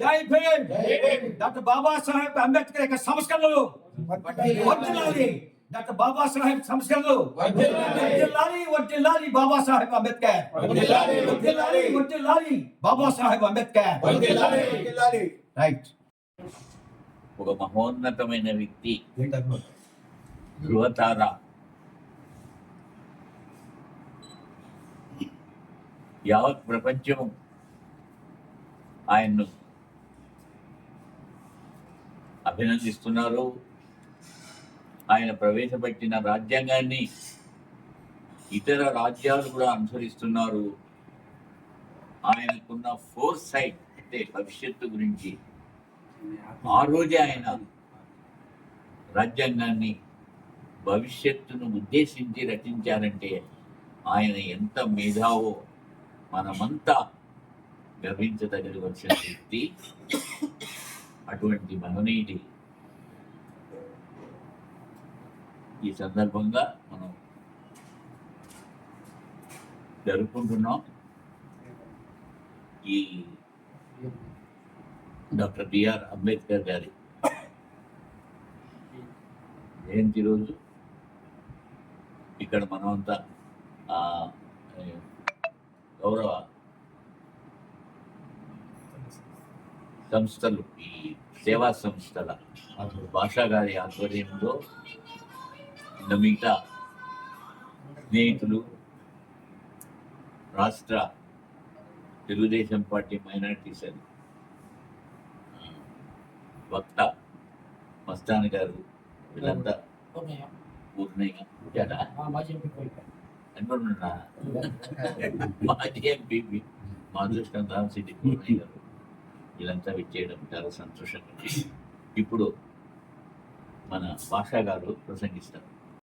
జై భీమ్. డాక్టర్ బాబాసాహెబ్ అంబేద్కర్ యొక్క సంస్కరణలు వర్ధిల్లాలి. డాక్టర్ బాబాసాహెబ్ సంస్కరణలు వర్ధిల్లాలి. వర్ధిల్లాలి బాబాసాహెబ్ అంబేద్కర్. వర్ధిల్లాలి. వర్ధిల్లాలి బాబాసాహెబ్ అంబేద్కర్. రైట్. ఒక మహోన్నతమైన వ్యక్తి ధృవతార యావత్ ప్రపంచం ఆయన్ను అభినందిస్తున్నారు. ఆయన ప్రవేశపెట్టిన రాజ్యాంగాన్ని ఇతర రాజ్యాలు కూడా అనుసరిస్తున్నారు. ఆయనకున్న ఫోర్ సైట్ అంటే భవిష్యత్తు గురించి ఆ రోజే ఆయన రాజ్యాంగాన్ని భవిష్యత్తును ఉద్దేశించి రచించారంటే ఆయన ఎంత మేధావో మనమంతా గర్వించదగలవలసిన వ్యక్తి. అటువంటి మహనీయుడి ఈ సందర్భంగా మనం జరుపుకుంటున్నాం. ఈ డాక్టర్ బిఆర్ అంబేద్కర్ గారి జయంతి రోజు ఇక్కడ మనమంతా గౌరవ సంస్థలు, ఈ సేవా సంస్థల భాషా గారి ఆధ్వర్యంలో మిగతా స్నేహితులు, రాష్ట్ర తెలుగుదేశం పార్టీ మైనారిటీ సెల్ వక్త మస్తాన్ గారు, వీళ్ళంతా పూర్ణయ్య అనుకుంటున్నా మాజీ ఎంపీ మా అదృష్టం రామసిద్ధి పూర్ణయ్య గారు, వీళ్ళంతా విచ్చేయడం చాలా సంతోషంగా. ఇప్పుడు మన భాషా గారు ప్రసంగిస్తారు.